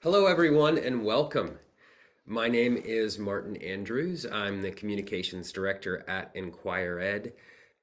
Hello, everyone, and welcome. My name is Martin Andrews. I'm the Communications Director at Inquire Ed,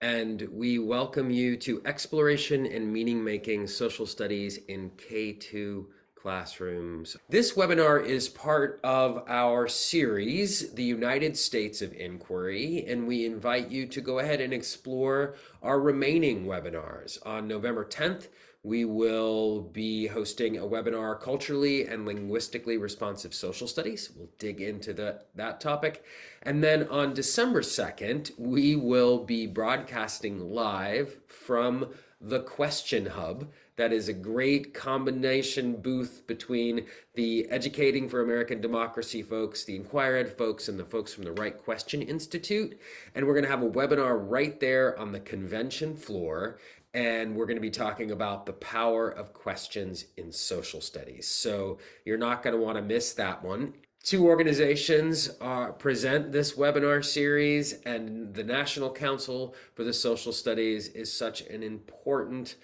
and we welcome you to Exploration and Meaning Making Social Studies in K-2 classrooms. This webinar is part of our series, The United States of Inquiry, and we invite you to go ahead and explore our remaining webinars. On November 10th, we will be hosting a webinar, Culturally and Linguistically Responsive Social Studies. We'll dig into that topic. And then on December 2nd, we will be broadcasting live from the Question Hub. That is a great combination booth between the Educating for American Democracy folks, the Inquire Ed folks, and the folks from the Right Question Institute. And we're going to have a webinar right there on the convention floor. And we're going to be talking about the power of questions in social studies. So you're not going to want to miss that one. Two organizations present this webinar series, and the National Council for the Social Studies is such an important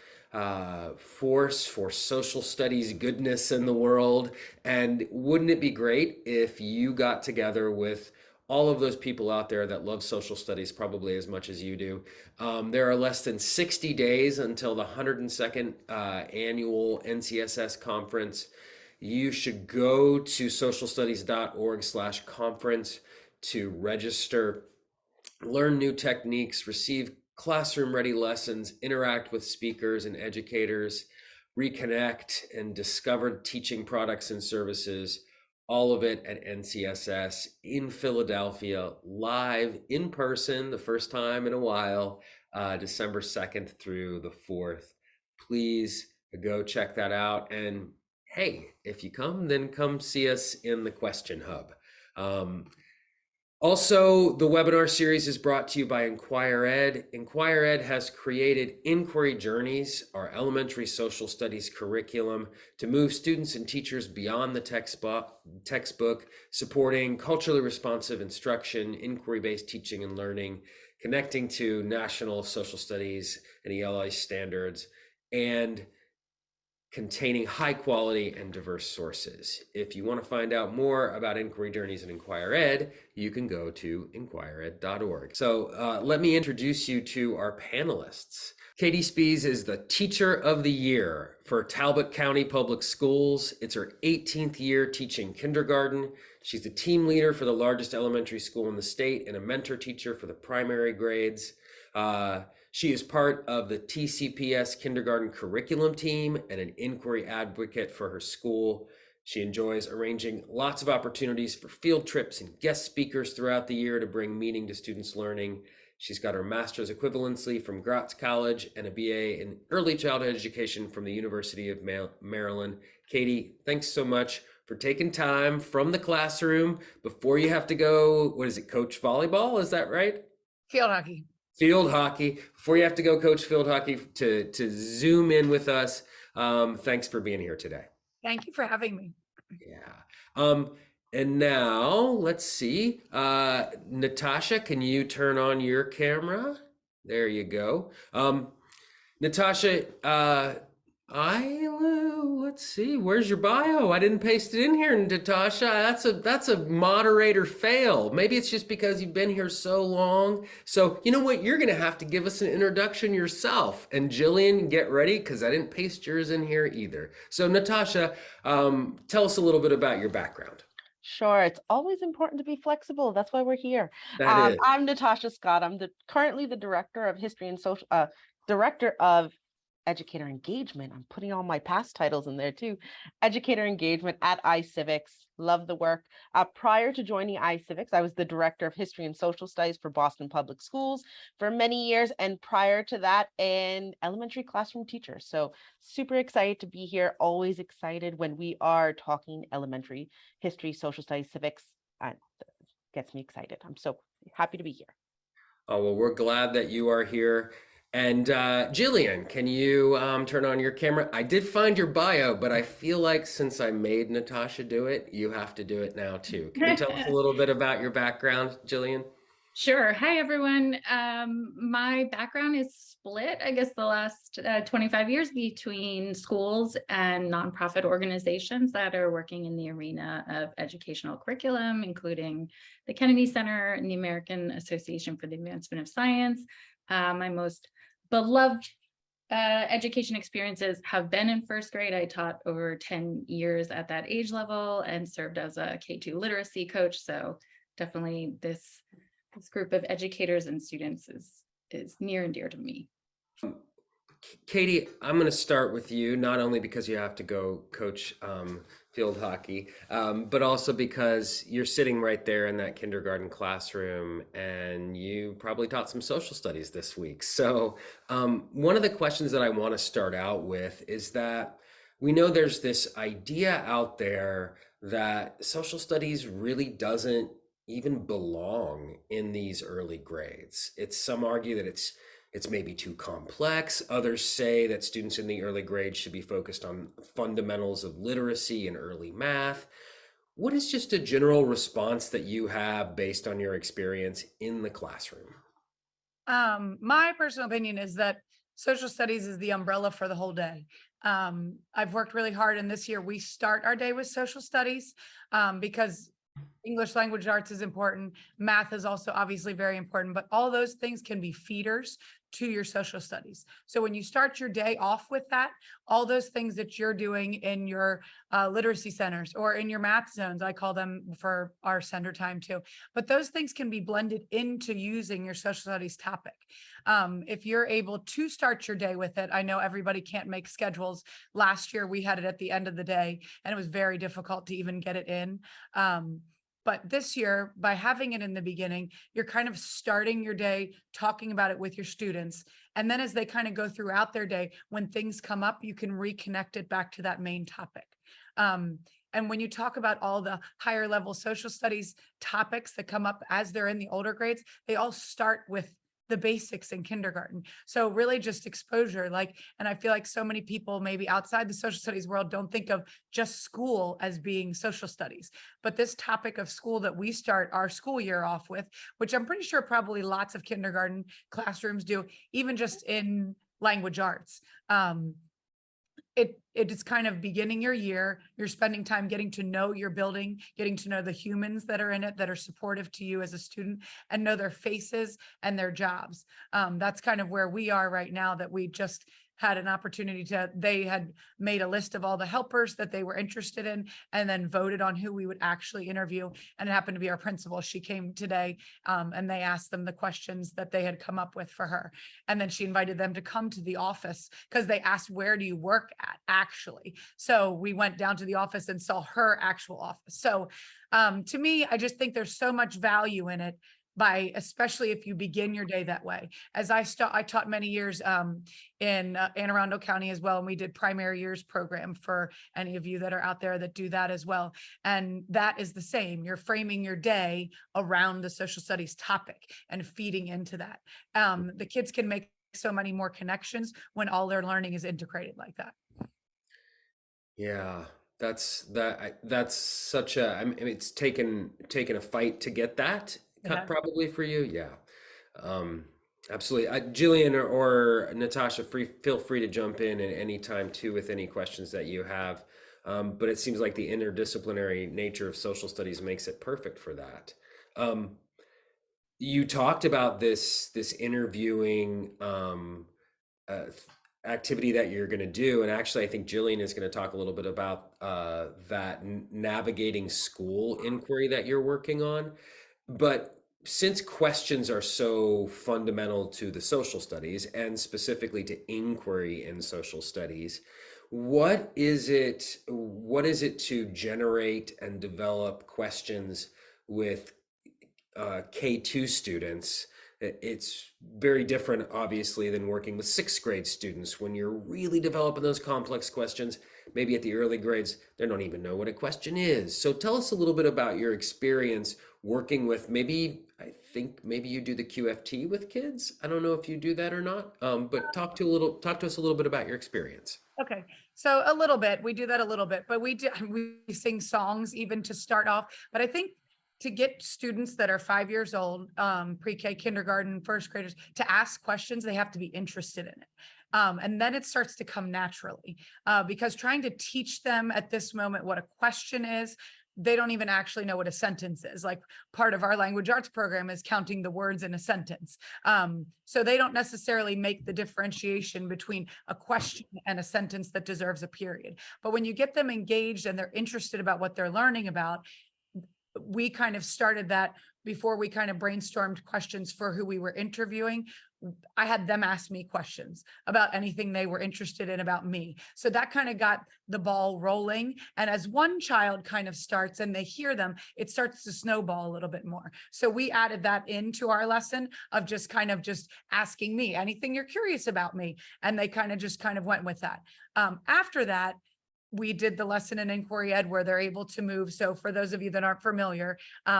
force for social studies goodness in the world. And wouldn't it be great if you got together with all of those people out there that love social studies probably as much as you do? There are less than 60 days until the 102nd annual NCSS conference. You should go to socialstudies.org/conference to register, learn new techniques, receive classroom ready lessons, interact with speakers and educators, reconnect and discover teaching products and services. All of it at NCSS in Philadelphia, live in person, the first time in a while, December 2nd through the 4th. Please go check that out. And hey, if you come, then come see us in the Question Hub. Also, the webinar series is brought to you by Inquire Ed. Inquire Ed has created Inquiry Journeys, our elementary social studies curriculum, to move students and teachers beyond the textbook, supporting culturally responsive instruction, inquiry-based teaching and learning, connecting to national social studies and ELA standards, and containing high quality and diverse sources. If you want to find out more about Inquiry Journeys and Inquire Ed, you can go to inquireed.org. So let me introduce you to our panelists. Katie Spees is the Teacher of the Year for Talbot County Public Schools. It's her 18th year teaching kindergarten. She's the team leader for the largest elementary school in the state and a mentor teacher for the primary grades. She is part of the TCPS kindergarten curriculum team and an inquiry advocate for her school. She enjoys arranging lots of opportunities for field trips and guest speakers throughout the year to bring meaning to students' learning. She's got her master's equivalency from Gratz College and a BA in early childhood education from the University of Maryland. Katie, thanks so much for taking time from the classroom before you have to go, what is it, coach volleyball? Is that right? Field hockey. Field hockey. Before you have to go coach field hockey to Zoom in with us. Thanks for being here today. Thank you for having me. Yeah. And now let's see. Natasha, can you turn on your camera? There you go. Natasha, let's see, where's your bio? I didn't paste it in here, Natasha. That's a moderator fail. Maybe it's just because you've been here so long. So you know what? You're gonna have to give us an introduction yourself. And Jillian, get ready, because I didn't paste yours in here either. So Natasha, tell us a little bit about your background. Sure, it's always important to be flexible. That's why we're here. That is. I'm Natasha Scott. I'm currently the director of history and social, director of educator engagement. I'm putting all my past titles in there too. Educator engagement at iCivics. Love the work. Prior to joining iCivics, I was the director of history and social studies for Boston Public Schools for many years. And prior to that, an elementary classroom teacher. So super excited to be here. Always excited when we are talking elementary history, social studies, civics. Gets me excited. I'm so happy to be here. Oh, well, we're glad that you are here. And Jillian, can you turn on your camera? I did find your bio, but I feel like since I made Natasha do it, you have to do it now too. Can you tell us a little bit about your background, Jillian? Sure. Hi, everyone. My background is split, I guess, the last 25 years between schools and nonprofit organizations that are working in the arena of educational curriculum, including the Kennedy Center and the American Association for the Advancement of Science. My most beloved education experiences have been in first grade. I taught over 10 years at that age level and served as a K-2 literacy coach. So definitely this group of educators and students is near and dear to me. Katie, I'm going to start with you, not only because you have to go coach field hockey, but also because you're sitting right there in that kindergarten classroom and you probably taught some social studies this week. So, one of the questions that I want to start out with is that we know there's this idea out there that social studies really doesn't even belong in these early grades. Some argue that it's maybe too complex. Others say that students in the early grades should be focused on fundamentals of literacy and early math. What is just a general response that you have based on your experience in the classroom? My personal opinion is that social studies is the umbrella for the whole day. I've worked really hard, and this year we start our day with social studies because English language arts is important. Math is also obviously very important, but all those things can be feeders to your social studies. So when you start your day off with that, all those things that you're doing in your literacy centers or in your math zones, I call them for our center time too, but those things can be blended into using your social studies topic. If you're able to start your day with it, I know everybody can't make schedules. Last year we had it at the end of the day and it was very difficult to even get it in. But this year, by having it in the beginning, you're kind of starting your day talking about it with your students. And then as they kind of go throughout their day, when things come up, you can reconnect it back to that main topic. And when you talk about all the higher level social studies topics that come up as they're in the older grades, they all start with the basics in kindergarten. So really just exposure, and I feel like so many people maybe outside the social studies world don't think of just school as being social studies, but this topic of school that we start our school year off with, which I'm pretty sure probably lots of kindergarten classrooms do, even just in language arts. It is kind of beginning your year. You're spending time getting to know your building, getting to know the humans that are in it that are supportive to you as a student and know their faces and their jobs. That's kind of where we are right now, that we just had an opportunity they had made a list of all the helpers that they were interested in and then voted on who we would actually interview. And it happened to be our principal. She came today and they asked them the questions that they had come up with for her. And then she invited them to come to the office because they asked, where do you work at actually? So we went down to the office and saw her actual office. So to me, I just think there's so much value in it, especially if you begin your day that way. As I taught many years in Anne Arundel County as well, and we did primary years program for any of you that are out there that do that as well. And that is the same. You're framing your day around the social studies topic and feeding into that. The kids can make so many more connections when all their learning is integrated like that. Yeah, that's such a, I mean, it's taken a fight to get that Yeah. probably for you. Yeah. Absolutely. Jillian or Natasha, feel free to jump in at any time too with any questions that you have. But it seems like the interdisciplinary nature of social studies makes it perfect for that. You talked about this interviewing uh, activity that you're going to do, and actually, I think Jillian is going to talk a little bit about that navigating school inquiry that you're working on. But since questions are so fundamental to the social studies and specifically to inquiry in social studies, what is it to generate and develop questions with K-2 students? It's very different, obviously, than working with sixth grade students when you're really developing those complex questions. Maybe at the early grades, they don't even know what a question is. So tell us a little bit about your experience working with I think maybe you do the QFT with kids. I don't know if you do that or not, but talk to us a little bit about your experience. Okay, so a little bit, we do that a little bit, but we sing songs even to start off. But I think to get students that are 5 years old, pre-K, kindergarten, first graders, to ask questions, they have to be interested in it. And then it starts to come naturally, because trying to teach them at this moment what a question is, they don't even actually know what a sentence is. Like, part of our language arts program is counting the words in a sentence. So they don't necessarily make the differentiation between a question and a sentence that deserves a period. But when you get them engaged and they're interested about what they're learning about, we kind of started that before we kind of brainstormed questions for who we were interviewing. I had them ask me questions about anything they were interested in about me. So that kind of got the ball rolling. And as one child kind of starts and they hear them, it starts to snowball a little bit more. So we added that into our lesson of just kind of just asking me anything you're curious about me. And they kind of went with that. After that, we did the lesson in inquiry ed where they're able to move. So for those of you that aren't familiar,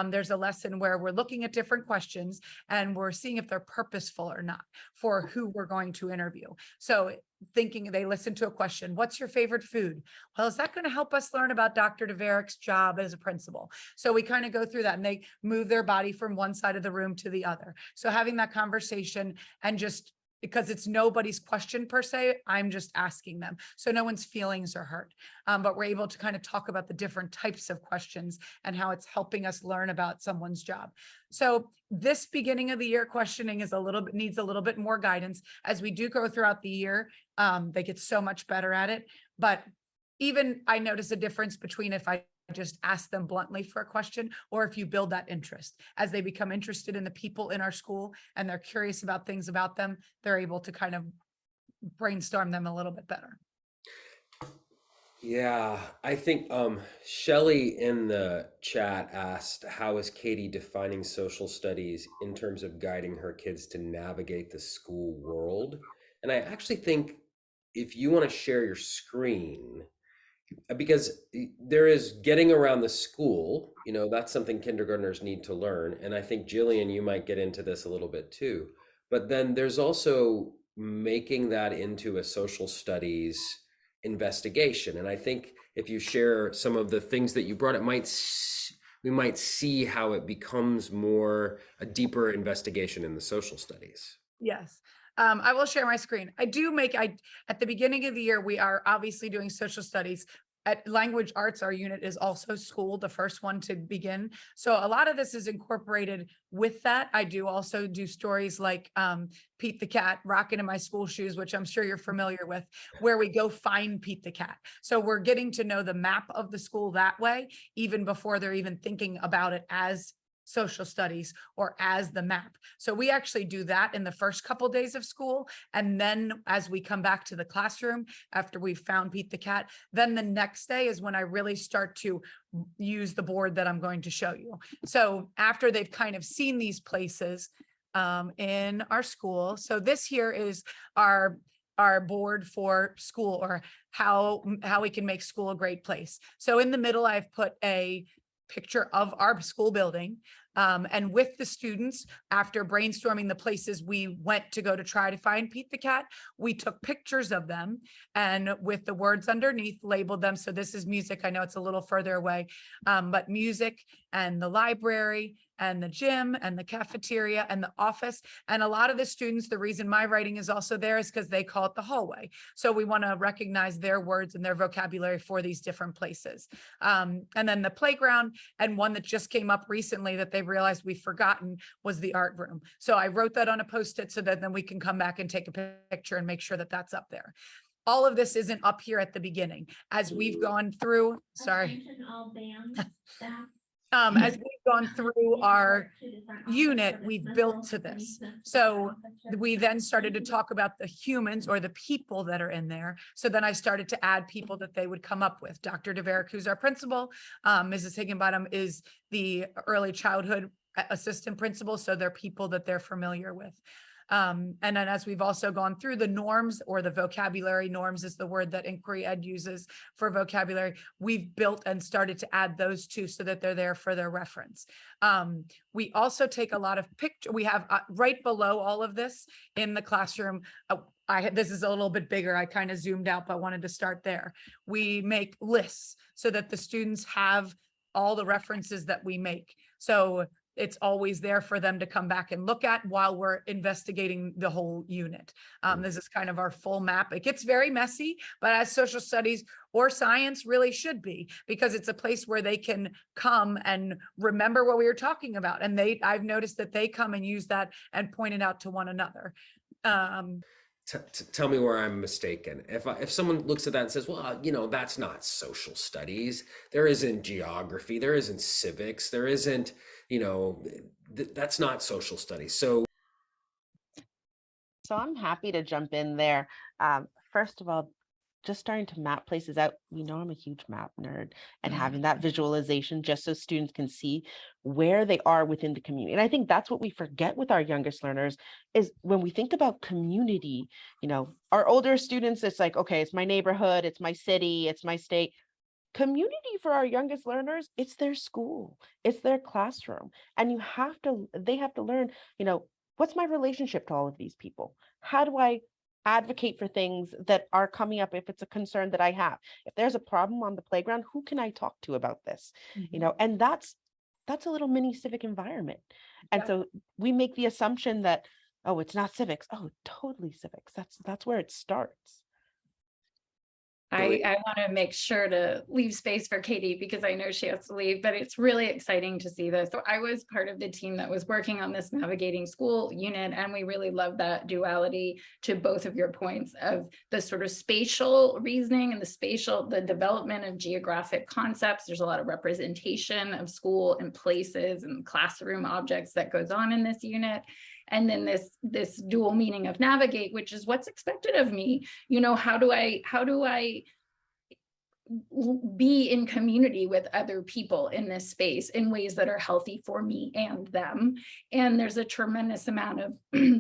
there's a lesson where we're looking at different questions and we're seeing if they're purposeful or not for who we're going to interview. So thinking, they listen to a question, what's your favorite food? Well, is that going to help us learn about Dr. DeVeric's job as a principal? So we kind of go through that and they move their body from one side of the room to the other. So having that conversation, and just because it's nobody's question per se, I'm just asking them. So no one's feelings are hurt. But we're able to kind of talk about the different types of questions and how it's helping us learn about someone's job. So this beginning of the year questioning is needs a little bit more guidance. As we do go throughout the year, they get so much better at it. But even I notice a difference between if I just ask them bluntly for a question, or if you build that interest. As they become interested in the people in our school and they're curious about things about them, they're able to kind of brainstorm them a little bit better. Yeah, I think Shelley in the chat asked, how is Katie defining social studies in terms of guiding her kids to navigate the school world? And I actually think if you want to share your screen, because there is getting around the school, that's something kindergartners need to learn. And I think Jillian, you might get into this a little bit too. But then there's also making that into a social studies investigation. And I think if you share some of the things that you brought, we might see how it becomes more a deeper investigation in the social studies. Yes. I will share my screen. At the beginning of the year, we are obviously doing social studies. At language arts, our unit is also school, the first one to begin. So a lot of this is incorporated with that. I do also do stories like Pete the Cat, Rockin' in My School Shoes, which I'm sure you're familiar with, where we go find Pete the Cat. So we're getting to know the map of the school that way, even before they're even thinking about it as social studies or as the map. So we actually do that in the first couple days of school. And then as we come back to the classroom, after we've found Pete the Cat, then the next day is when I really start to use the board that I'm going to show you. So after they've kind of seen these places in our school. So this here is our board for school, or how we can make school a great place. So in the middle, I've put a picture of our school building. And with the students, after brainstorming the places we went to go to try to find Pete the Cat, we took pictures of them and with the words underneath labeled them. So this is music. I know it's a little further away, but music and the library and the gym and the cafeteria and the office. And a lot of the students, the reason my writing is also there is because they call it the hallway. So we want to recognize their words and their vocabulary for these different places. And then the playground, and one that just came up recently that they've realized we've forgotten, was the art room. So I wrote that on a Post-it so that then we can come back and take a picture and make sure that that's up there. All of this isn't up here at the beginning. As we've gone through, sorry. As we've gone through our unit, we've built to this. So we then started to talk about the humans or the people that are in there. So then I started to add people that they would come up with. Dr. DeVeric, who's our principal, Mrs. Higginbottom is the early childhood assistant principal. So they're people that they're familiar with. And then as we've also gone through the norms, or the vocabulary, norms is the word that inquiry ed uses for vocabulary, we've built and started to add those too, so that they're there for their reference. We also take a lot of pictures. We have right below all of this in the classroom. This is a little bit bigger. I kind of zoomed out, but wanted to start there. We make lists so that the students have all the references that we make. So it's always there for them to come back and look at while we're investigating the whole unit. This is kind of our full map. It gets very messy, but as social studies or science really should be, because it's a place where they can come and remember what we were talking about. And I've noticed that they come and use that and point it out to one another. Tell me where I'm mistaken. If someone looks at that and says, well, that's not social studies. There isn't geography. There isn't civics. There isn't, that's not social studies. So I'm happy to jump in there. First of all, just starting to map places out. I'm a huge map nerd, and having that visualization just so students can see where they are within the community. And I think that's what we forget with our youngest learners is when we think about community, our older students, it's like, okay, it's my neighborhood, it's my city, it's my state. Community for our youngest learners, it's their school, it's their classroom. And they have to learn, what's my relationship to all of these people? How do I advocate for things that are coming up if it's a concern that I have? If there's a problem on the playground, who can I talk to about this? And that's a little mini civic environment. And so we make the assumption that, oh, it's not civics. Oh, totally civics. That's where it starts. I want to make sure to leave space for Katie because I know she has to leave, but it's really exciting to see this. So I was part of the team that was working on this navigating school unit, and we really love that duality to both of your points of the sort of spatial reasoning and the development of geographic concepts. There's a lot of representation of school and places and classroom objects that goes on in this unit. And then this dual meaning of navigate, which is what's expected of me. How do I be in community with other people in this space in ways that are healthy for me and them? And there's a tremendous amount of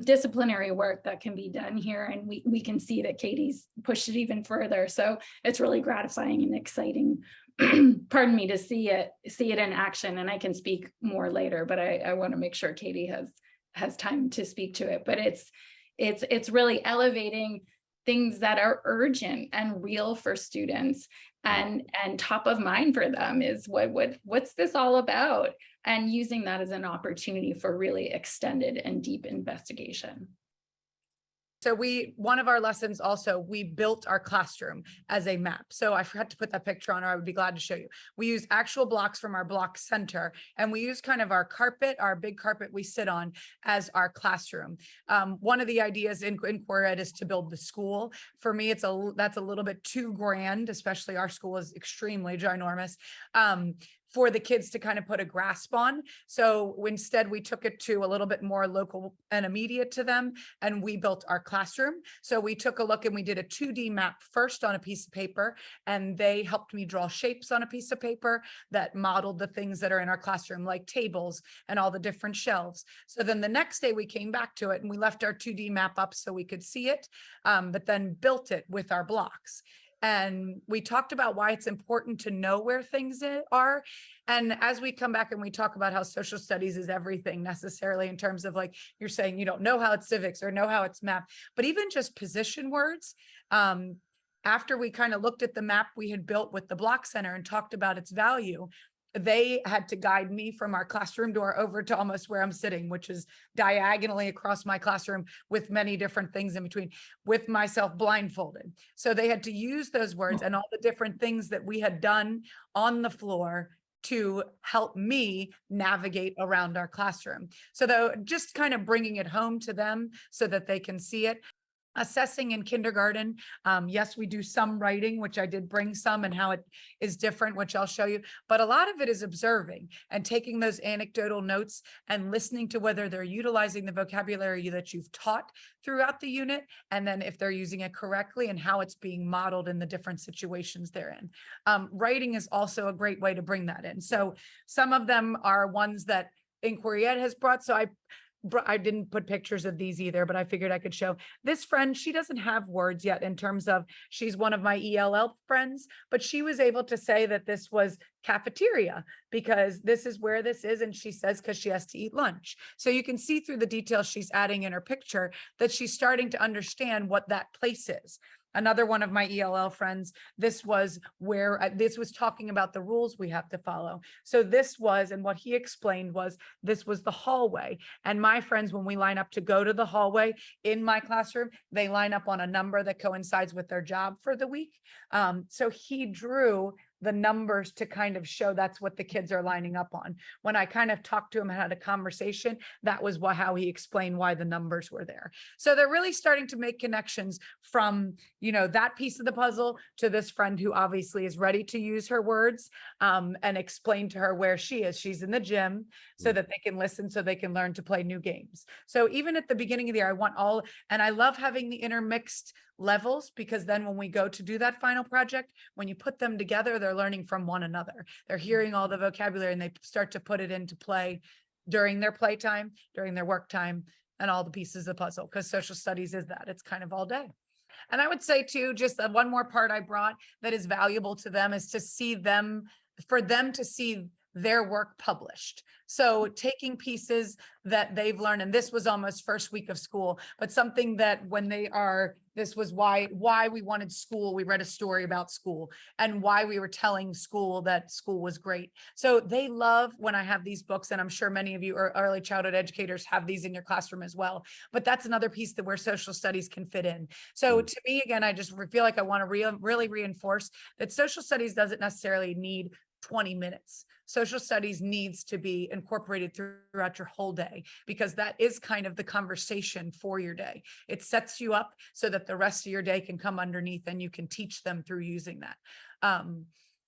disciplinary work that can be done here. And we can see that Katie's pushed it even further. So it's really gratifying and exciting, pardon me, to see it in action. And I can speak more later, but I want to make sure Katie has time to speak to it. But it's really elevating things that are urgent and real for students and top of mind for them is what's this all about, and using that as an opportunity for really extended and deep investigation. So one of our lessons also, we built our classroom as a map. So I forgot to put that picture on, or I would be glad to show you. We use actual blocks from our block center, and we use kind of our carpet, our big carpet we sit on, as our classroom. One of the ideas in Inquiry Ed is to build the school. For me, that's a little bit too grand, especially our school is extremely ginormous. For the kids to kind of put a grasp on. So instead we took it to a little bit more local and immediate to them, and we built our classroom. So we took a look and we did a 2D map first on a piece of paper, and they helped me draw shapes on a piece of paper that modeled the things that are in our classroom, like tables and all the different shelves. So then the next day we came back to it and we left our 2D map up so we could see it, but then built it with our blocks. And we talked about why it's important to know where things are. And as we come back and we talk about how social studies is everything necessarily in terms of, like you're saying, you don't know how it's civics or know how it's math, but even just position words. After we kind of looked at the map we had built with the block center and talked about its value, they had to guide me from our classroom door over to almost where I'm sitting, which is diagonally across my classroom with many different things in between, with myself blindfolded. So they had to use those words and all the different things that we had done on the floor to help me navigate around our classroom. So though, just kind of bringing it home to them so that they can see it. Assessing in kindergarten. Yes, we do some writing, which I did bring some, and how it is different, which I'll show you. But a lot of it is observing and taking those anecdotal notes and listening to whether they're utilizing the vocabulary that you've taught throughout the unit, and then if they're using it correctly and how it's being modeled in the different situations they're in. Writing is also a great way to bring that in. So some of them are ones that Inquiry Ed has brought. So I didn't put pictures of these either, but I figured I could show this friend. She doesn't have words yet in terms of, she's one of my ELL friends, but she was able to say that this was cafeteria because this is where this is. And she says, because she has to eat lunch. So you can see through the details she's adding in her picture that she's starting to understand what that place is. another one of my ELL friends, this was where this was talking about the rules we have to follow. So this was, and what he explained was, this was the hallway. And my friends, when we line up to go to the hallway in my classroom, they line up on a number that coincides with their job for the week. So he drew the numbers to kind of show that's what the kids are lining up on. When I kind of talked to him and had a conversation, that was how he explained why the numbers were there. So they're really starting to make connections from, that piece of the puzzle to this friend who obviously is ready to use her words, and explain to her where she is. She's in the gym so that they can listen, so they can learn to play new games. So even at the beginning of the year, I want all, and I love having the intermixed levels, because then when we go to do that final project, when you put them together, they're learning from one another. They're hearing all the vocabulary and they start to put it into play during their playtime, during their work time, and all the pieces of the puzzle, because social studies is that. It's kind of all day. And I would say too, just one more part I brought that is valuable to them is to see them, for them to see their work published. So taking pieces that they've learned, and this was almost first week of school, but something that when they are, this was why we wanted school. We read a story about school and why we were telling school that school was great. So they love when I have these books, and I'm sure many of you are early childhood educators have these in your classroom as well. But that's another piece that where social studies can fit in. So to me, again, I just feel like I want to really reinforce that social studies doesn't necessarily need 20 minutes. Social studies needs to be incorporated throughout your whole day, because that is kind of the conversation for your day. It sets you up so that the rest of your day can come underneath and you can teach them through using that.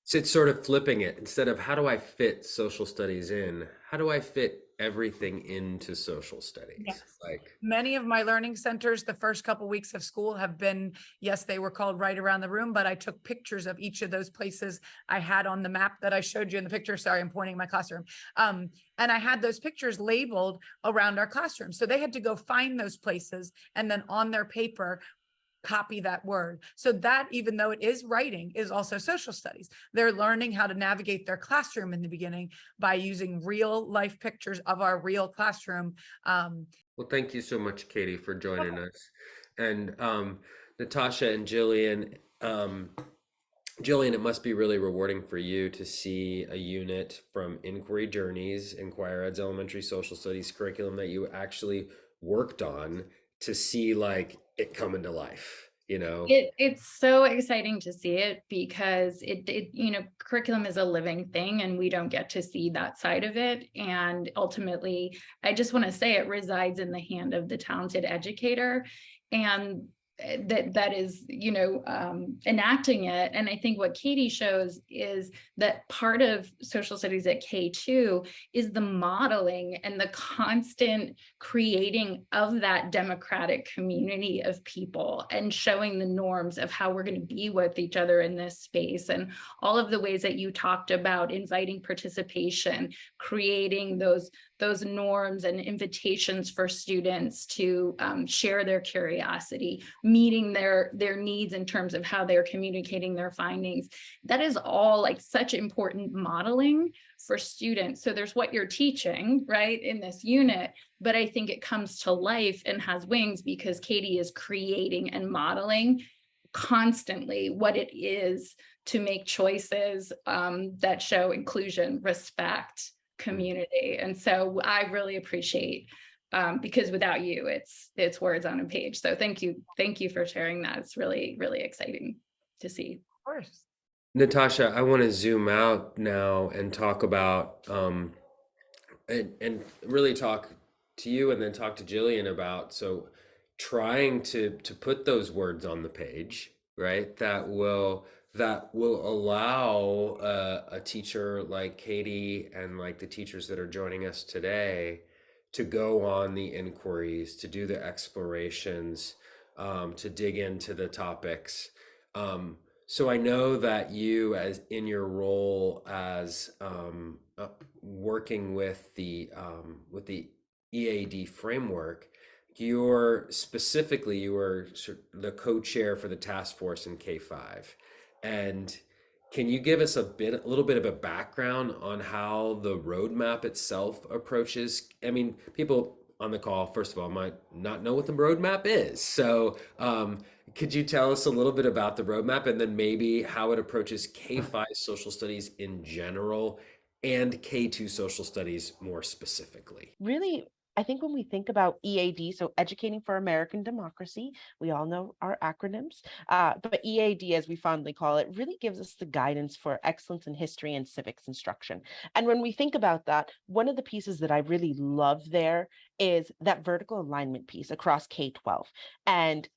So it's sort of flipping it. Instead of how do I fit social studies in, how do I fit everything into social studies? Yes. Like Many of my learning centers, the first couple weeks of school have been, yes, they were called Right Around the Room, but I took pictures of each of those places I had on the map that I showed you in the picture. Sorry, I'm pointing at my classroom. And I had those pictures labeled around our classroom. So they had to go find those places and then on their paper, copy that word. So that, even though it is writing, is also social studies. They're learning how to navigate their classroom in the beginning by using real life pictures of our real classroom. well, thank you so much, Katie, for joining us. And Natasha and Jillian, Jillian, it must be really rewarding for you to see a unit from Inquiry Journeys, Inquire Ed's elementary social studies curriculum that you actually worked on, to see like it come into life, It's so exciting to see it, because curriculum is a living thing and we don't get to see that side of it. And ultimately, I just want to say it resides in the hand of the talented educator, and that is, enacting it. And I think what Katie shows is that part of social studies at K-2 is the modeling and the constant creating of that democratic community of people, and showing the norms of how we're going to be with each other in this space, and all of the ways that you talked about inviting participation, creating those norms and invitations for students to share their curiosity, meeting their needs in terms of how they're communicating their findings. That is all like such important modeling for students. So there's what you're teaching, right, in this unit, but I think it comes to life and has wings because Katie is creating and modeling constantly what it is to make choices that show inclusion, respect, community. And so I really appreciate, because without you, it's words on a page. So thank you for sharing that. It's really, really exciting to see. Of course. Natasha, I want to zoom out now and talk about and really talk to you and then talk to Jillian about trying to put those words on the page, right? That will allow a teacher like Katie and like the teachers that are joining us today to go on the inquiries, to do the explorations, to dig into the topics. So I know that you, as in your role as working with the EAD framework, you were the co-chair for the task force in K-5. And can you give us a little bit of a background on how the roadmap itself approaches? I mean, people on the call, first of all, might not know what the roadmap is. So, could you tell us a little bit about the roadmap and then maybe how it approaches K-5 social studies in general and K-2 social studies more specifically? Really, I think when we think about EAD, so Educating for American Democracy, we all know our acronyms, but EAD, as we fondly call it, really gives us the guidance for excellence in history and civics instruction. And when we think about that, one of the pieces that I really love there is that vertical alignment piece across K-12. And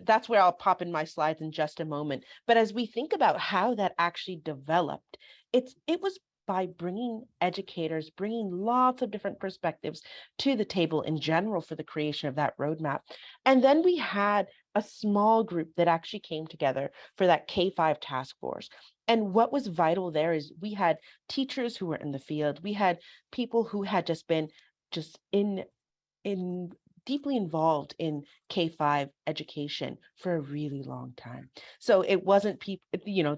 that's where I'll pop in my slides in just a moment. But as we think about how that actually developed, it was by bringing educators, bringing lots of different perspectives to the table in general for the creation of that roadmap. And then we had a small group that actually came together for that K-5 task force. And what was vital there is we had teachers who were in the field. We had people who had just been just in deeply involved in K-5 education for a really long time. So it wasn't people,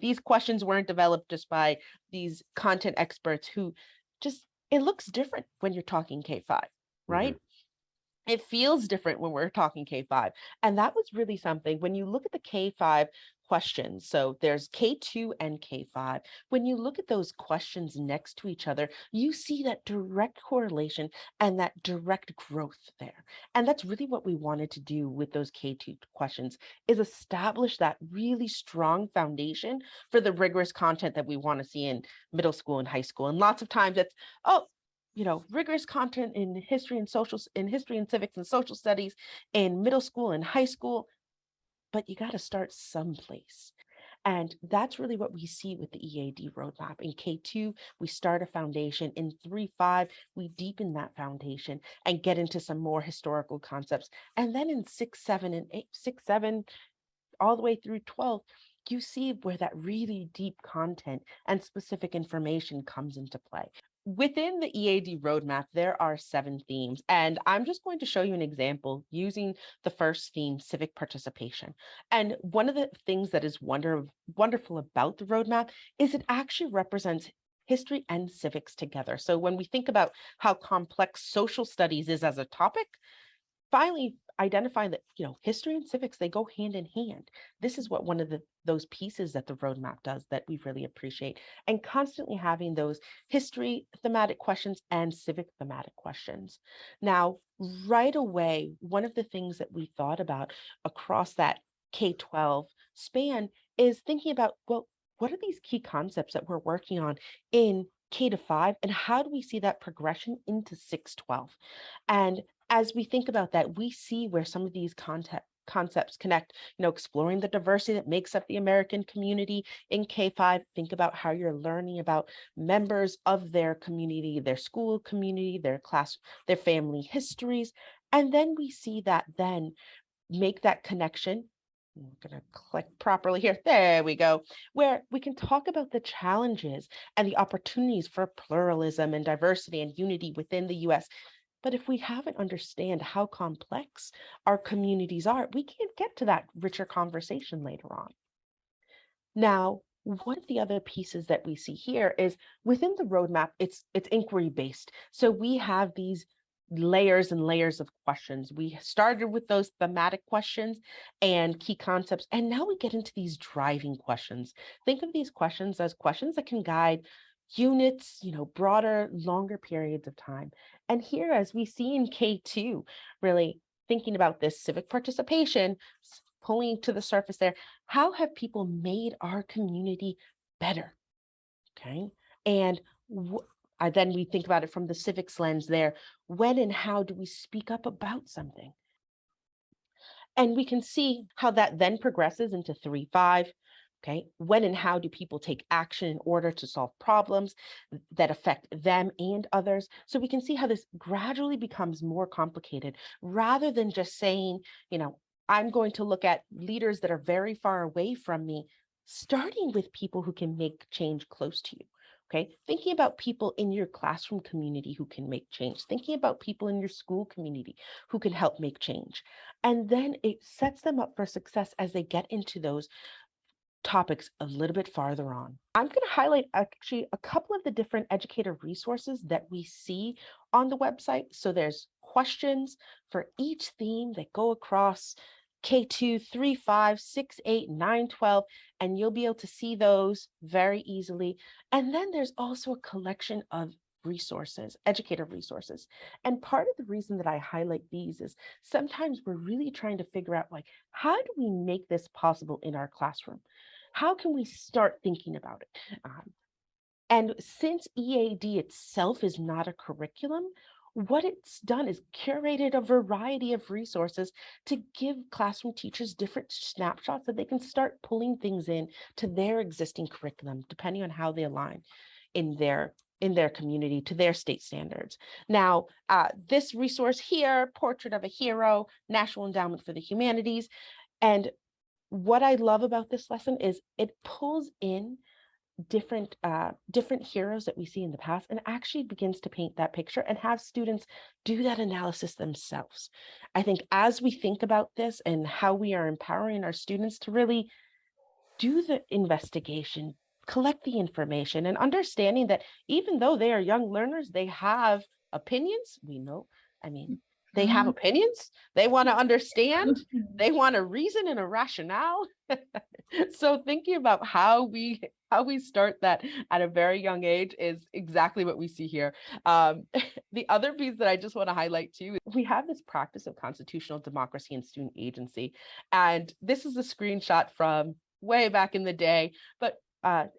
these questions weren't developed just by these content experts who just, it looks different when you're talking K-5, right? Mhm. It feels different when we're talking K-5. And that was really something when you look at the K-5 questions. So there's K-2 and K-5. When you look at those questions next to each other, you see that direct correlation and that direct growth there. And that's really what we wanted to do with those K-2 questions is establish that really strong foundation for the rigorous content that we want to see in middle school and high school. And lots of times it's, oh, rigorous content in history and civics and social studies in middle school and high school, but you got to start someplace. And that's really what we see with the EAD roadmap. In K-2, we start a foundation. In 3-5, we deepen that foundation and get into some more historical concepts. And then in 6-7 and 6-7, all the way through 12, you see where that really deep content and specific information comes into play. Within the EAD roadmap, there are 7 themes, and I'm just going to show you an example using the first theme, civic participation. And one of the things that is wonderful about the roadmap is it actually represents history and civics together. So when we think about how complex social studies is as a topic, finally identifying that history and civics, they go hand in hand. This is what one of those pieces that the roadmap does that we really appreciate, and constantly having those history thematic questions and civic thematic questions. Now, right away, one of the things that we thought about across that K-12 span is thinking about, well, what are these key concepts that we're working on in K-5, and how do we see that progression into 6-12? And as we think about that, we see where some of these concepts connect, exploring the diversity that makes up the American community in K-5. Think about how you're learning about members of their community, their school community, their class, their family histories. And then we see that then make that connection. I'm going to click properly here. There we go. Where we can talk about the challenges and the opportunities for pluralism and diversity and unity within the US. But if we haven't understand how complex our communities are, we can't get to that richer conversation later on. Now, one of the other pieces that we see here is within the roadmap, it's inquiry based. So we have these layers and layers of questions. We started with those thematic questions and key concepts, and now we get into these driving questions. Think of these questions as questions that can guide units, broader, longer periods of time. And here, as we see in K-2, really thinking about this civic participation, pulling to the surface there, how have people made our community better? Okay. And then we think about it from the civics lens there. When and how do we speak up about something? And we can see how that then progresses into 3-5. Okay. When and how do people take action in order to solve problems that affect them and others? So we can see how this gradually becomes more complicated rather than just saying, I'm going to look at leaders that are very far away from me, starting with people who can make change close to you. Okay, thinking about people in your classroom community who can make change, thinking about people in your school community who can help make change. And then it sets them up for success as they get into those topics a little bit farther on. I'm going to highlight actually a couple of the different educator resources that we see on the website. So there's questions for each theme that go across K2, 3, 5, 6, 8, 9, 12, and you'll be able to see those very easily. And then there's also a collection of resources, educator resources. And part of the reason that I highlight these is sometimes we're really trying to figure out, like, how do we make this possible in our classroom? How can we start thinking about it? And since EAD itself is not a curriculum, what it's done is curated a variety of resources to give classroom teachers different snapshots that they can start pulling things in to their existing curriculum, depending on how they align in their community to their state standards. Now, this resource here, Portrait of a Hero, National Endowment for the Humanities. And what I love about this lesson is it pulls in different heroes that we see in the past and actually begins to paint that picture and have students do that analysis themselves. I think as we think about this and how we are empowering our students to really do the investigation, collect the information, and understanding that even though they are young learners, they have opinions. We know, I mean, they have Mhm. opinions. They want to understand. Mhm. They want a reason and a rationale. So thinking about how we start that at a very young age is exactly what we see here. The other piece that I just want to highlight too, we have this practice of constitutional democracy and student agency. And this is a screenshot from way back in the day. But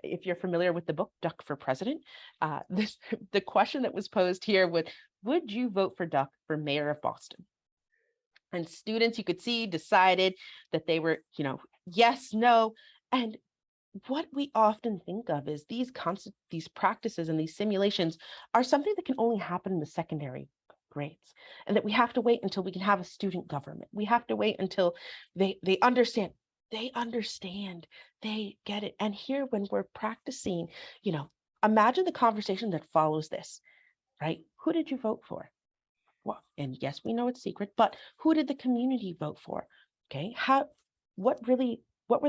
if you're familiar with the book Duck for President, the question that was posed here would you vote for Duck for mayor of Boston? And students, you could see, decided that they were, yes, no. And what we often think of is these practices and these simulations are something that can only happen in the secondary grades, and that we have to wait until we can have a student government. We have to wait until they understand. They understand. They get it. And here, when we're practicing, imagine the conversation that follows this, right? Who did you vote for? Well, and yes, we know it's secret, but who did the community vote for? Okay, what were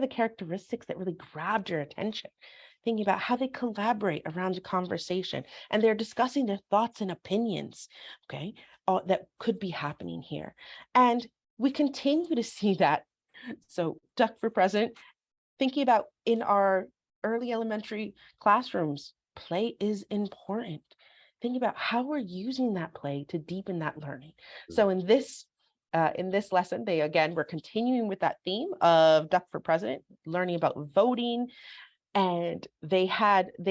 the characteristics that really grabbed your attention? Thinking about how they collaborate around the conversation and they're discussing their thoughts and opinions, okay, that could be happening here. And we continue to see that. So, Duck for President, thinking about in our early elementary classrooms, play is important. Think about how we're using that play to deepen that learning. So in this lesson, they again were continuing with that theme of Duck for President, learning about voting, and they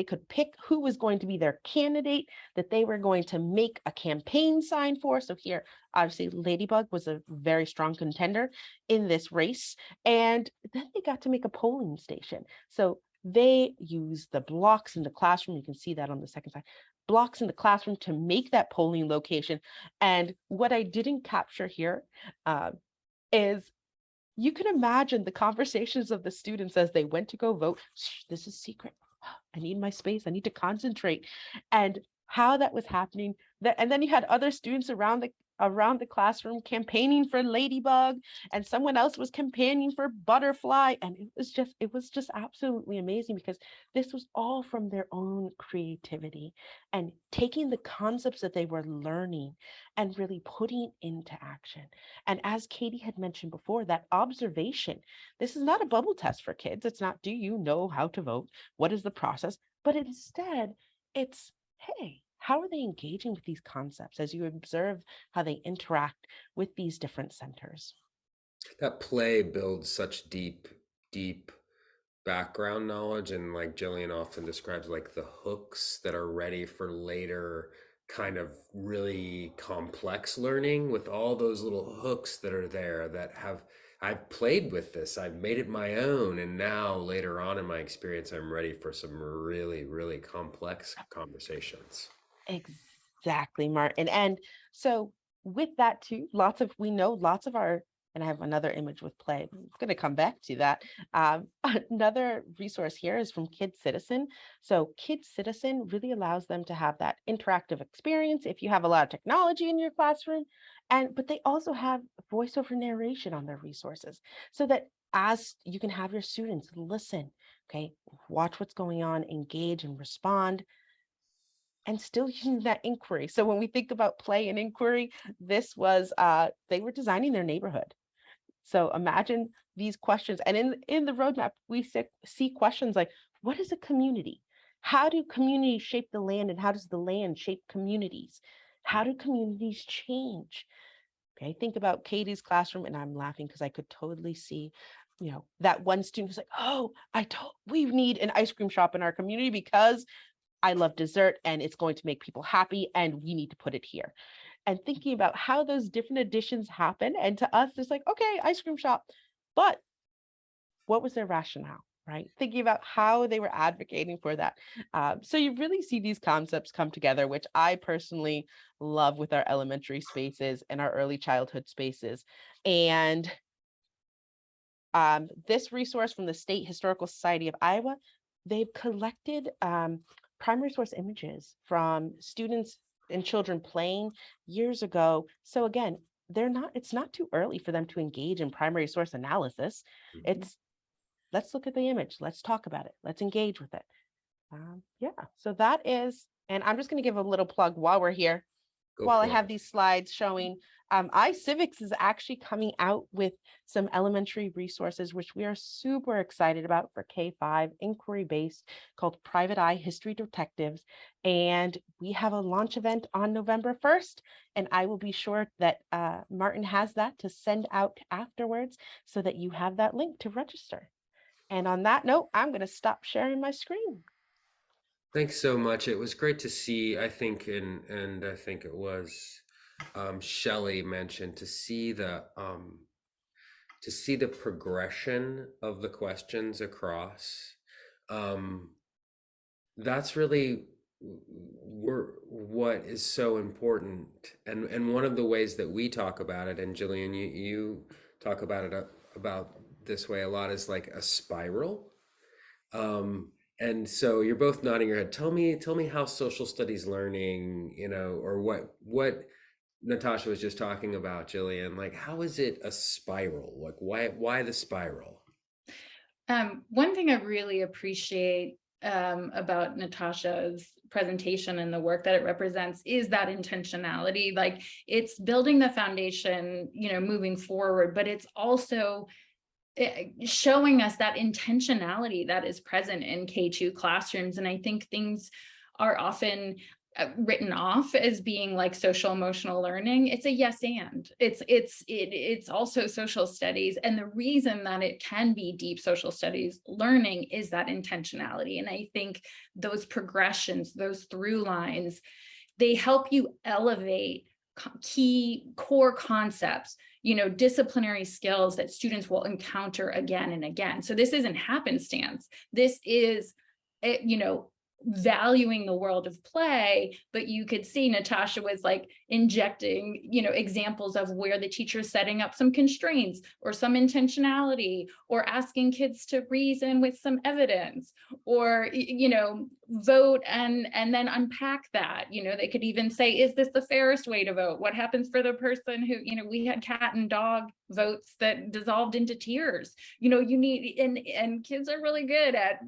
could pick who was going to be their candidate that they were going to make a campaign sign for. So here, obviously, Ladybug was a very strong contender in this race. And then they got to make a polling station. So they used the blocks in the classroom. You can see that on the second slide. Blocks in the classroom to make that polling location. And what I didn't capture here is you can imagine the conversations of the students as they went to go vote. Shh, this is secret. I need my space. I need to concentrate. And how that was happening. And then you had other students around the classroom campaigning for Ladybug, and someone else was campaigning for Butterfly. And it was just absolutely amazing, because this was all from their own creativity and taking the concepts that they were learning and really putting into action. And as Katie had mentioned before, that observation, this is not a bubble test for kids. It's not, do you know how to vote? What is the process? But instead, it's, hey, how are they engaging with these concepts as you observe how they interact with these different centers? That play builds such deep background knowledge, and like Jillian often describes, like the hooks that are ready for later kind of really complex learning, with all those little hooks that are there that have I've played with this, I've made it my own, and now later on in my experience I'm ready for some really complex conversations. Exactly, Martin. And so with that too, we know lots of our, and I have another image with play. I'm going to come back to that. Another resource here is from Kid Citizen. So Kid Citizen really allows them to have that interactive experience if you have a lot of technology in your classroom. But they also have voiceover narration on their resources, so that as you can have your students listen, okay, watch what's going on, engage and respond. and still using that inquiry. So when we think about play and inquiry, this was, they were designing their neighborhood. So imagine these questions. And in the roadmap, we see questions like, what is a community? How do communities shape the land, and how does the land shape communities? How do communities change? Okay, think about Katie's classroom, and I'm laughing because I could totally see, that one student who's like, oh, we need an ice cream shop in our community because I love dessert and it's going to make people happy and we need to put it here. And thinking about how those different additions happen. And to us, it's like, okay, ice cream shop. But what was their rationale, right? Thinking about how they were advocating for that. So you really see these concepts come together, which I personally love with our elementary spaces and our early childhood spaces. And this resource from the State Historical Society of Iowa, they've collected primary source images from students and children playing years ago. So again, it's not too early for them to engage in primary source analysis. It's, let's look at the image, let's talk about it, let's engage with it. Yeah, so that is, and I'm just going to give a little plug while we're here. Go While I for have it. these slides showing, iCivics is actually coming out with some elementary resources, which we are super excited about for K-5, inquiry-based, called Private Eye History Detectives. And we have a launch event on November 1st, and I will be sure that Martin has that to send out afterwards so that you have that link to register. And on that note, I'm going to stop sharing my screen. Thanks so much. It was great to see, I think, and I think it was Shelley mentioned to see the progression of the questions across. That's really what is so important. And one of the ways that we talk about it, and Jillian, you talk about it about this way a lot, is like a spiral. And so you're both nodding your head. Tell me how social studies learning, or what Natasha was just talking about, Jillian, like how is it a spiral? Like why the spiral? One thing I really appreciate about Natasha's presentation and the work that it represents is that intentionality. Like it's building the foundation, moving forward, but it's also showing us that intentionality that is present in K-2 classrooms. And I think things are often written off as being like social emotional learning. It's a yes and it's also social studies, and the reason that it can be deep social studies learning is that intentionality. And I think those progressions, those through lines, they help you elevate key core concepts, disciplinary skills that students will encounter again and again. So this isn't happenstance. This is, valuing the world of play. But you could see Natasha was like injecting, examples of where the teacher's setting up some constraints or some intentionality, or asking kids to reason with some evidence, or, vote and then unpack that. They could even say, is this the fairest way to vote? What happens for the person who, we had cat and dog votes that dissolved into tears. You need, and kids are really good at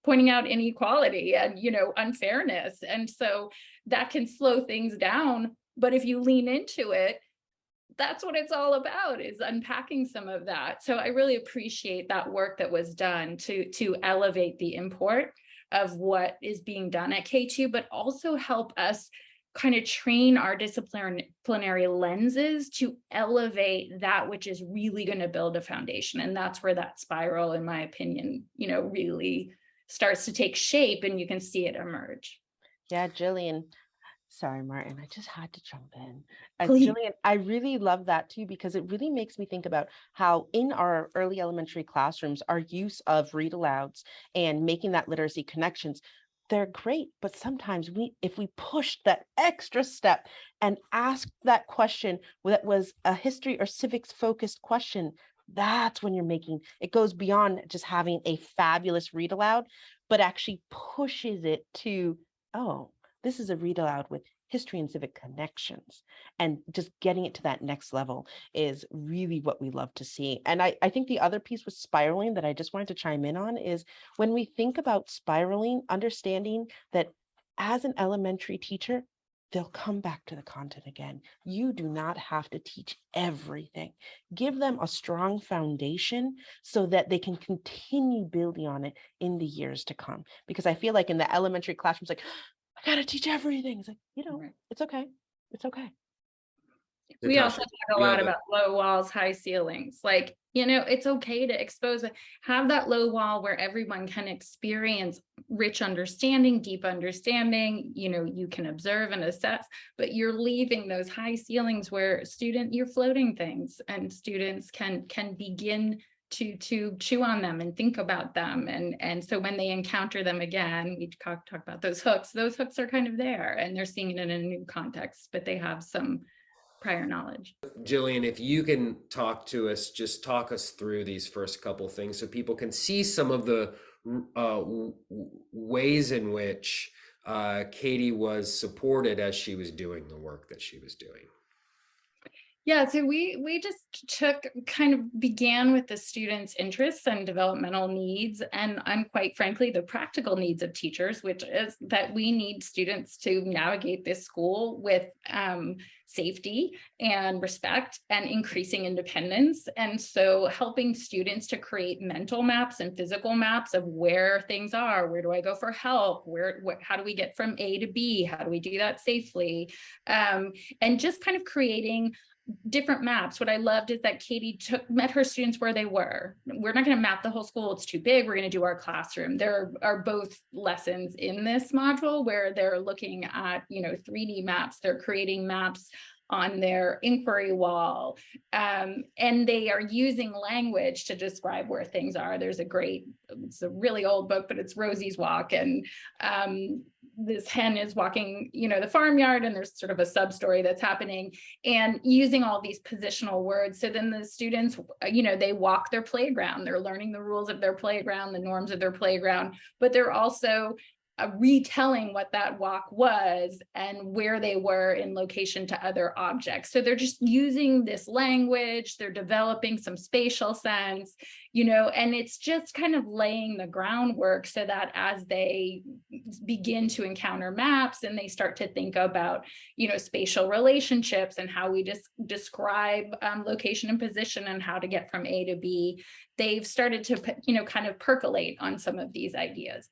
pointing out inequality and, unfairness. And so that can slow things down. But if you lean into it, that's what it's all about, is unpacking some of that. So I really appreciate that work that was done to elevate the import of what is being done at K-2, but also help us kind of train our disciplinary lenses to elevate that which is really going to build a foundation. And that's where that spiral, in my opinion, really starts to take shape, and you can see it emerge. Yeah, Jillian. Sorry, Martin, I just had to jump in. Please. Jillian, I really love that too, because it really makes me think about how in our early elementary classrooms, our use of read alouds and making that literacy connections, they're great. But sometimes if we push that extra step and ask that question that was a history or civics focused question, that's when it goes beyond just having a fabulous read aloud, but actually pushes it to, oh, this is a read aloud with history and civic connections, and just getting it to that next level is really what we love to see. And I think the other piece with spiraling that I just wanted to chime in on is when we think about spiraling, understanding that as an elementary teacher, they'll come back to the content again. You do not have to teach everything. Give them a strong foundation so that they can continue building on it in the years to come. Because I feel like in the elementary classrooms, like, I gotta teach everything. It's like, Right. it's okay. It's okay. We also Natasha, talk a you lot have about low walls, high ceilings. Like, it's okay to expose it, have that low wall where everyone can experience rich understanding, deep understanding, you can observe and assess, but you're leaving those high ceilings where you're floating things and students can begin to chew on them and think about them. And so when they encounter them again, we talk about those hooks are kind of there and they're seeing it in a new context, but they have some prior knowledge. Jillian, if you can talk to us, just talk us through these first couple things so people can see some of the ways in which Katie was supported as she was doing the work that she was doing. Yeah, so we just began with the students' interests and developmental needs, and quite frankly, the practical needs of teachers, which is that we need students to navigate this school with safety and respect and increasing independence. And so helping students to create mental maps and physical maps of where things are, where do I go for help, how do we get from A to B, how do we do that safely, and just kind of creating different maps. What I loved is that Katie met her students where they were. We're not going to map the whole school, it's too big. We're going to do our classroom. There are both lessons in this module where they're looking at 3D maps. They're creating maps on their inquiry wall, and they are using language to describe where things are. It's a really old book, but it's Rosie's Walk, and this hen is walking the farmyard, and there's sort of a sub story that's happening, and using all these positional words. So then the students they walk their playground, they're learning the rules of their playground, the norms of their playground, but they're also retelling what that walk was and where they were in location to other objects. So they're just using this language, they're developing some spatial sense, and it's just kind of laying the groundwork so that as they begin to encounter maps and they start to think about, spatial relationships and how we just describe location and position and how to get from A to B, they've started to, kind of percolate on some of these ideas.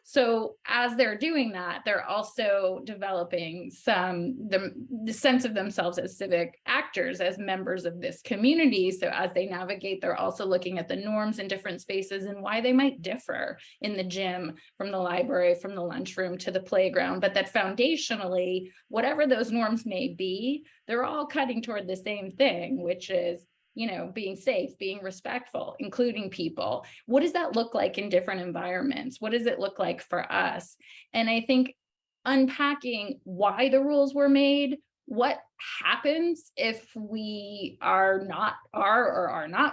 So as they're doing that, they're also developing the sense of themselves as civic actors, as members of this community. So as they navigate, they're also looking at the norms in different spaces and why they might differ in the gym, from the library, from the lunchroom to the playground, but that foundationally, whatever those norms may be, they're all cutting toward the same thing, which is being safe, being respectful, including people. What does that look like in different environments? What does it look like for us? And I think unpacking why the rules were made, what happens if we are not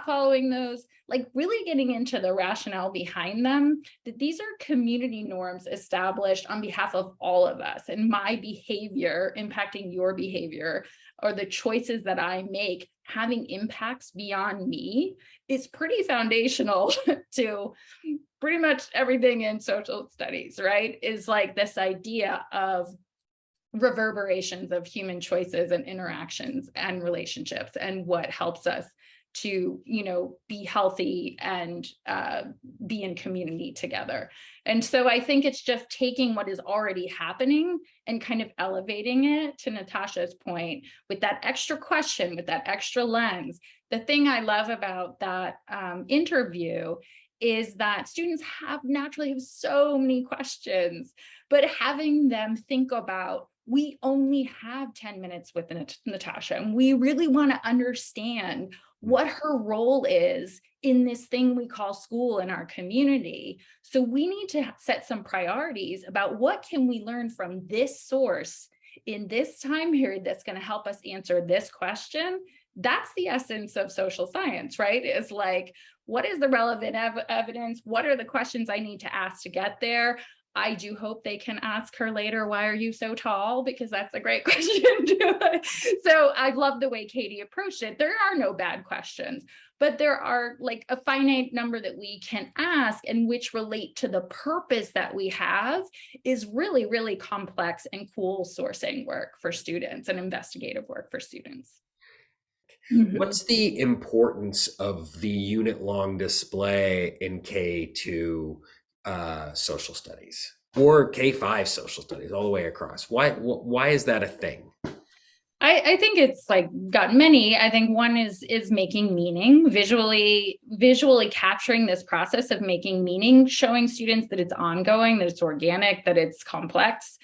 following those, like really getting into the rationale behind them, that these are community norms established on behalf of all of us, and my behavior impacting your behavior, or the choices that I make having impacts beyond me, is pretty foundational to pretty much everything in social studies, right? Is like this idea of reverberations of human choices and interactions and relationships, and what helps us to be healthy and be in community together. And so I think it's just taking what is already happening and kind of elevating it, to Natasha's point, with that extra question, with that extra lens. The thing I love about that interview is that students naturally have so many questions, but having them think about, we only have 10 minutes with Natasha, and we really want to understand what her role is in this thing we call school in our community. So we need to set some priorities about what can we learn from this source in this time period that's going to help us answer this question. That's the essence of social science, right? Is like, what is the relevant evidence? What are the questions I need to ask to get there? I do hope they can ask her later, why are you so tall? Because that's a great question too. So I love the way Katie approached it. There are no bad questions, but there are like a finite number that we can ask and which relate to the purpose that we have is really, really complex and cool sourcing work for students and investigative work for students. What's the importance of the unit-long display in K-2 social studies or K-5 social studies all the way across? Why is that a thing? I think it's like got many. I think one is making meaning, visually capturing this process of making meaning, showing students that it's ongoing, that it's organic, that it's complex,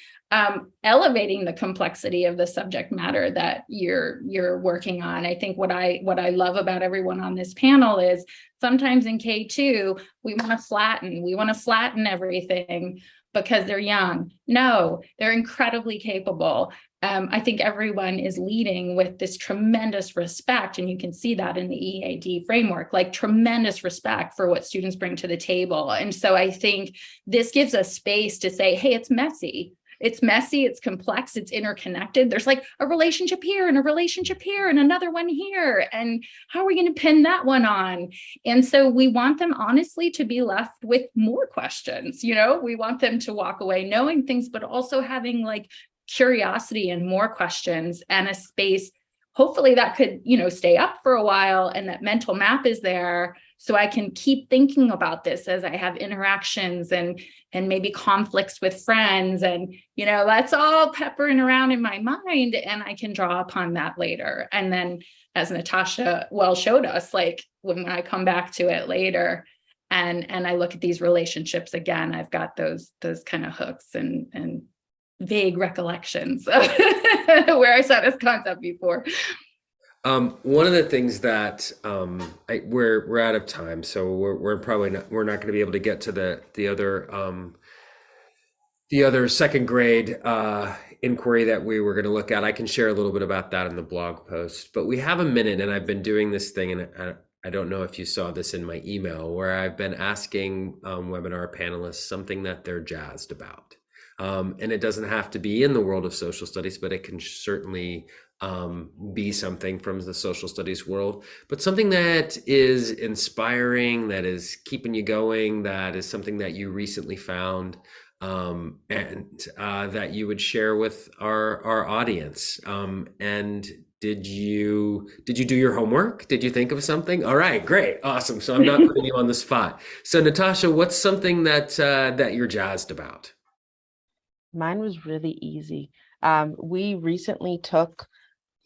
elevating the complexity of the subject matter that you're working on. I think what I love about everyone on this panel is sometimes in K2 we want to flatten everything because they're young. No, they're incredibly capable. I think everyone is leading with this tremendous respect, and you can see that in the EAD framework, like tremendous respect for what students bring to the table. And so I think this gives us space to say, hey, it's messy. It's messy, it's complex, it's interconnected. There's like a relationship here and a relationship here and another one here. And how are we going to pin that one on? And so we want them honestly to be left with more questions. You know, we want them to walk away knowing things, but also having like curiosity and more questions and a space, hopefully that could, you know, stay up for a while and that mental map is there so I can keep thinking about this as I have interactions and maybe conflicts with friends, and you know, that's all peppering around in my mind and I can draw upon that later. And then as Natasha well showed us, like when I come back to it later and I look at these relationships again, I've got those kind of hooks and vague recollections where I saw this concept before. One of the things that we're out of time, so we're probably not going to be able to get to the other second grade inquiry that we were going to look at. I can share a little bit about that in the blog post, but we have a minute, and I've been doing this thing, and I don't know if you saw this in my email, where I've been asking webinar panelists something that they're jazzed about. And it doesn't have to be in the world of social studies, but it can certainly be something from the social studies world, but something that is inspiring, that is keeping you going, that is something that you recently found, and that you would share with our audience. And did you do your homework? Did you think of something? All right, great, awesome. So I'm not putting you on the spot. So Natasha, what's something that that you're jazzed about? Mine was really easy. We recently took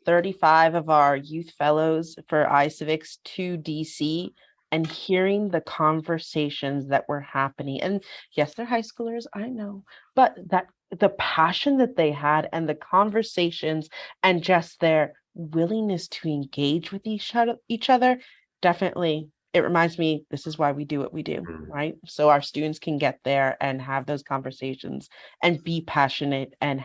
35 of our youth fellows for iCivics to DC and hearing the conversations that were happening. And yes, they're high schoolers, I know, but that the passion that they had and the conversations and just their willingness to engage with each other, definitely it reminds me, this is why we do what we do, right? So our students can get there and have those conversations and be passionate and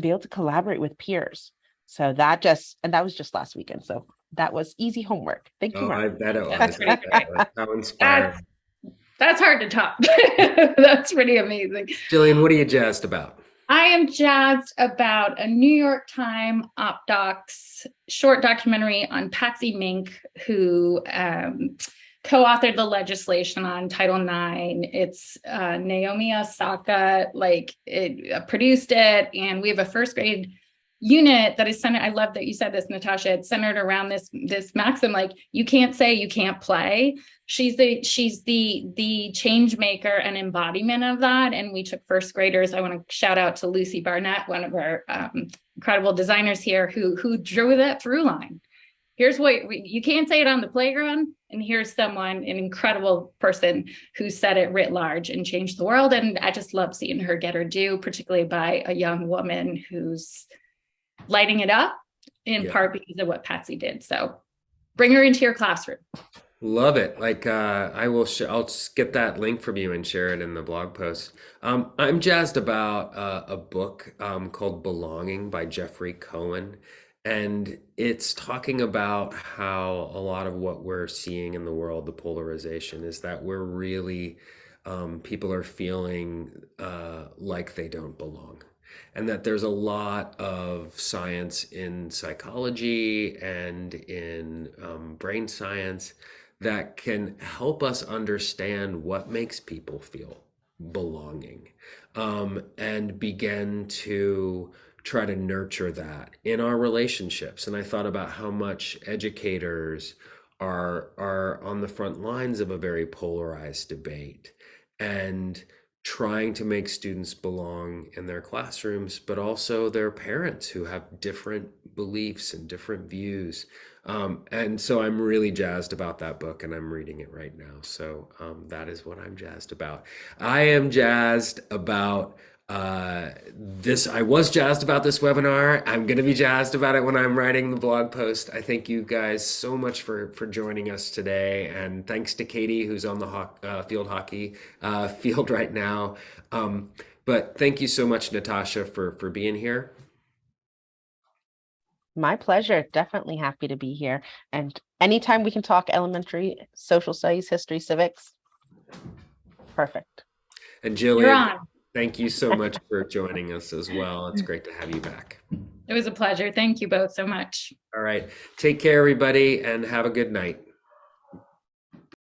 be able to collaborate with peers. So that was just last weekend. So that was easy homework. Thank you, Oh, I Mark. bet it That's was. pretty great. How inspiring. That's hard to top. That's pretty amazing. Jillian, what are you jazzed about? I am jazzed about a New York Times OpDocs short documentary on Patsy Mink, who co-authored the legislation on Title IX. It's Naomi Osaka produced it, and we have a first grade unit that is centered. I love that you said this, Natasha. It's centered around this maxim, like you can't say you can't play. She's the change maker and embodiment of that. And we took first graders. I want to shout out to Lucy Barnett, one of our incredible designers here, who drew that through line. Here's what you can't say it on the playground, and here's someone, an incredible person who said it writ large and changed the world. And I just love seeing her get her due, particularly by a young woman who's lighting it up in part because of what Patsy did. So bring her into your classroom. Love it. Like I'll just get that link from you and share it in the blog post. I'm jazzed about a book called Belonging by Jeffrey Cohen. And it's talking about how a lot of what we're seeing in the world, the polarization, is that we're really people are feeling like they don't belong. And that there's a lot of science in psychology and in brain science that can help us understand what makes people feel belonging, and begin to try to nurture that in our relationships. And I thought about how much educators are on the front lines of a very polarized debate, and trying to make students belong in their classrooms, but also their parents who have different beliefs and different views. And so I'm really jazzed about that book, and I'm reading it right now. So that is what I'm jazzed about. I am jazzed about this. I was jazzed about this webinar. I'm going to be jazzed about it when I'm writing the blog post. I thank you guys so much for joining us today, and thanks to Katie, who's on the field hockey field right now. But thank you so much, Natasha, for being here. My pleasure. Definitely happy to be here. And anytime we can talk elementary social studies, history, civics, perfect. And You're Jillian, on. thank you so much for joining us as well. It's great to have you back. It was a pleasure. Thank you both so much. All right. Take care, everybody, and have a good night.